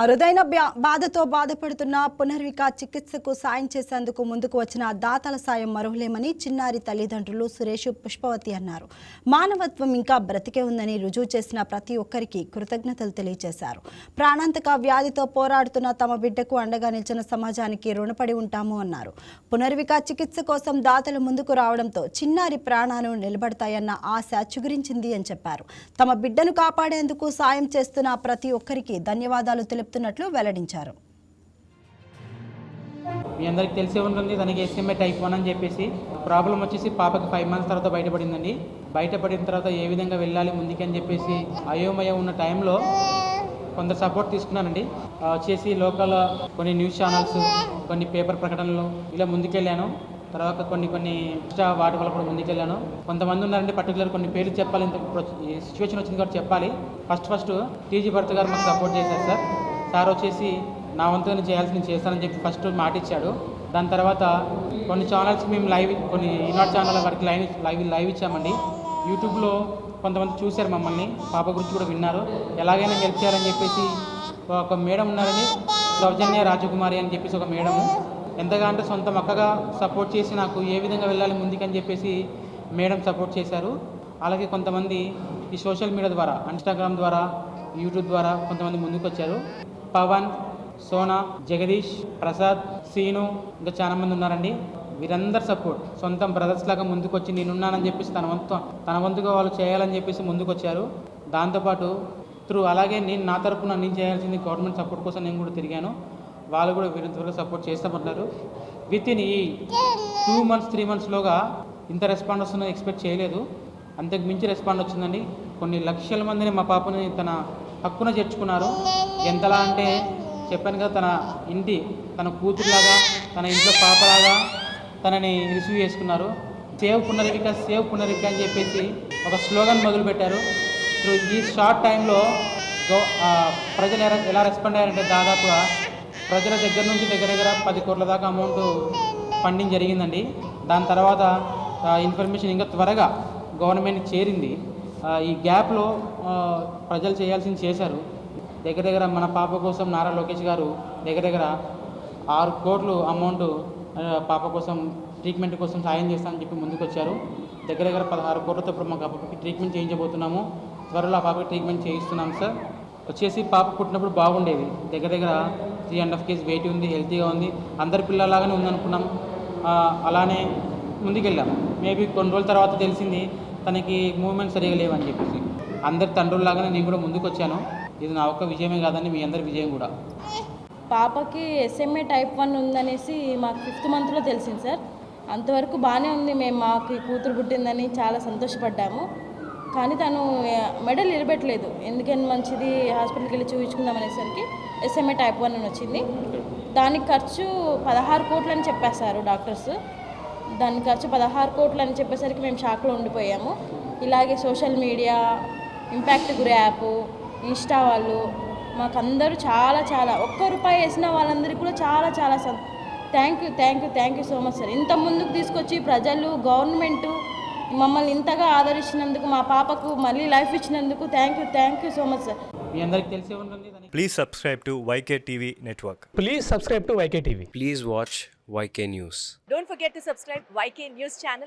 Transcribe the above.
అరుదైన బాధతో బాధపడుతున్న పునర్విక చికిత్సకు సాయం చేసేందుకు ముందుకు వచ్చిన దాతల సాయం మరువలేమని చిన్నారి తల్లిదండ్రులు సురేష్ పుష్పవతి అన్నారు. మానవత్వం ఇంకా బ్రతికే ఉందని రుజువు చేసిన ప్రతి ఒక్కరికి కృతజ్ఞతలు తెలియజేశారు. ప్రాణాంతక వ్యాధితో పోరాడుతున్న తమ బిడ్డకు అండగా నిలిచిన సమాజానికి రుణపడి ఉంటాము అన్నారు. పునర్విక చికిత్స కోసం దాతలు ముందుకు రావడంతో చిన్నారి ప్రాణాలు నిలబడతాయన్న ఆశ చిగురించింది అని చెప్పారు. తమ బిడ్డను కాపాడేందుకు సాయం చేస్తున్న ప్రతి ఒక్కరికి ధన్యవాదాలు తెలుపుతున్నట్లు వెల్లడించారు. మీ అందరికి తెలిసే ఉంటుంది, దానికి SMA type 1 అని చెప్పేసి ప్రాబ్లం వచ్చేసి పాపకి 5 months తర్వాత బయటపడిందండి. బయటపడిన తర్వాత ఏ విధంగా వెళ్ళాలి ముందుకు అని చెప్పేసి అయోమయం ఉన్న టైంలో కొంత సపోర్ట్ తీసుకున్నానండి. వచ్చేసి లోకల్ కొన్ని న్యూస్ ఛానల్స్, కొన్ని పేపర్ ప్రకటనలు ఇలా ముందుకెళ్ళాను. తర్వాత కొన్ని ఎక్స్ట్రా వాటి వల్ల కూడా ముందుకెళ్ళాను. కొంతమంది ఉన్నారంటే పర్టికులర్ కొన్ని పేర్లు చెప్పాలి, సిచ్యువేషన్ వచ్చింది కాబట్టి చెప్పాలి. ఫస్ట్ టీజీ భరత్ గారు మాకు సపోర్ట్ చేశారు. సార్ వచ్చేసి నా వంతుగా నేను చేస్తానని చెప్పి ఫస్ట్ మాట ఇచ్చాడు. దాని తర్వాత కొన్ని ఛానల్స్కి మేము కొన్ని ఈనాడు ఛానల్ వారికి లైవ్ ఇచ్చామండి. యూట్యూబ్లో కొంతమంది చూశారు మమ్మల్ని, పాప గురించి కూడా విన్నారు. ఎలాగైనా హెల్ప్ చేయాలని చెప్పేసి ఒక మేడం ఉన్నారని, సౌజన్య రాజకుమారి అని చెప్పేసి ఒక మేడము, ఎంతగా అంటే సొంత అక్కగా సపోర్ట్ చేసి నాకు ఏ విధంగా వెళ్ళాలి ముందుకని చెప్పేసి మేడం సపోర్ట్ చేశారు. అలాగే కొంతమంది ఈ సోషల్ మీడియా ద్వారా, ఇన్స్టాగ్రామ్ ద్వారా, యూట్యూబ్ ద్వారా కొంతమంది ముందుకు వచ్చారు. పవన్, సోనా, జగదీష్, ప్రసాద్, సీను, ఇంకా చాలామంది ఉన్నారండి. వీరందరు సపోర్ట్ సొంతం బ్రదర్స్ లాగా ముందుకు వచ్చి నేనున్నానని చెప్పేసి తన వంతుగా వాళ్ళు చేయాలని చెప్పేసి ముందుకు వచ్చారు. దాంతోపాటు అలాగే నా తరపున నేను చేయాల్సింది గవర్నమెంట్ సపోర్ట్ కోసం నేను కూడా తిరిగాను. వాళ్ళు కూడా వీరంతవరకు సపోర్ట్ చేస్తామన్నారు. విత్ ఇన్ ఈ 2 months 3 monthsలోగా ఇంత రెస్పాండ్ వస్తుందని ఎక్స్పెక్ట్ చేయలేదు. అంతకు మించి రెస్పాండ్ వచ్చిందండి. కొన్ని లక్షల మందిని మా పాపని తన హక్కున చేర్చుకున్నారు. ఎంతలా అంటే చెప్పాను కదా, తన కూతురులాగా, తన ఇంట్లో పాపలాగా తనని రిసీవ్ చేసుకున్నారు. సేవ్ పునర్విక అని చెప్పేసి ఒక స్లోగన్ మొదలుపెట్టారు. ఈ షార్ట్ టైంలో ప్రజలు ఎలా రెస్పాండ్ అయ్యారంటే దాదాపుగా ప్రజల దగ్గర నుంచి దగ్గర 10 కోట్ల దాకా అమౌంట్ ఫండింగ్ జరిగిందండి. దాని తర్వాత ఇన్ఫర్మేషన్ ఇంకా త్వరగా గవర్నమెంట్కి చేరింది. ఈ గ్యాప్లో ప్రజలు చేయాల్సింది చేశారు. దగ్గర మన పాప కోసం నారా లోకేష్ గారు దగ్గర 6 కోట్లు అమౌంట్ పాప కోసం ట్రీట్మెంట్ కోసం సాయం చేస్తానని చెప్పి ముందుకు వచ్చారు. దగ్గర 16 కోట్లతో ఇప్పుడు మా పాపకి ట్రీట్మెంట్ చేయించబోతున్నాము. త్వరలో ఆ పాపకి ట్రీట్మెంట్ చేయిస్తున్నాం సార్. వచ్చేసి పాప పుట్టినప్పుడు బాగుండేది, దగ్గర 3.5 kg వెయిట్ ఉంది, హెల్తీగా ఉంది, అందరి పిల్లలాగానే ఉందనుకున్నాం. అలానే ముందుకెళ్ళాం. మేబీ కొన్ని రోజుల తర్వాత తెలిసింది తనకి మూవ్మెంట్ సరిగా లేవని చెప్పేసి. అందరి తండ్రుల్లాగానే నేను కూడా ముందుకు వచ్చాను. ఇది నా ఒక్క విజయమే కాదని మీ అందరి విజయం కూడా. పాపకి SMA type 1 ఉందనేసి మాకు 5th monthలో తెలిసింది సార్. అంతవరకు బాగానే ఉంది. మాకు కూతురు పుట్టిందని చాలా సంతోషపడ్డాము. కానీ తను మెడల్ నిలబెట్టలేదు. ఎందుకని మంచిది హాస్పిటల్కి వెళ్ళి చూపించుకుందాం అనేసరికి SMA type 1 అని వచ్చింది. దానికి ఖర్చు 16 కోట్లు అని చెప్పేశారు డాక్టర్స్. దాని ఖర్చు 16 కోట్లు అని చెప్పేసరికి మేము షాక్లో ఉండిపోయాము. ఇలాగే సోషల్ మీడియా, ఇంపాక్ట్ గురి యాప్, ఇన్స్టా వాళ్ళు మాకందరూ చాలా ₹1 వేసిన వాళ్ళందరికీ కూడా చాలా thank you so much sir. ఇంత ముందుకు తీసుకొచ్చి ప్రజలు, గవర్నమెంటు మమ్మల్ని ఇంతగా ఆదరించినందుకు, మా పాపకు మళ్ళీ లైఫ్ ఇచ్చినందుకు thank you so much sir. మీ అందరికీ తెలిసే ఉంటుంది. Please subscribe to YK TV Network. Please subscribe to YK TV. Please watch YK News. Don't forget to subscribe YK News channel.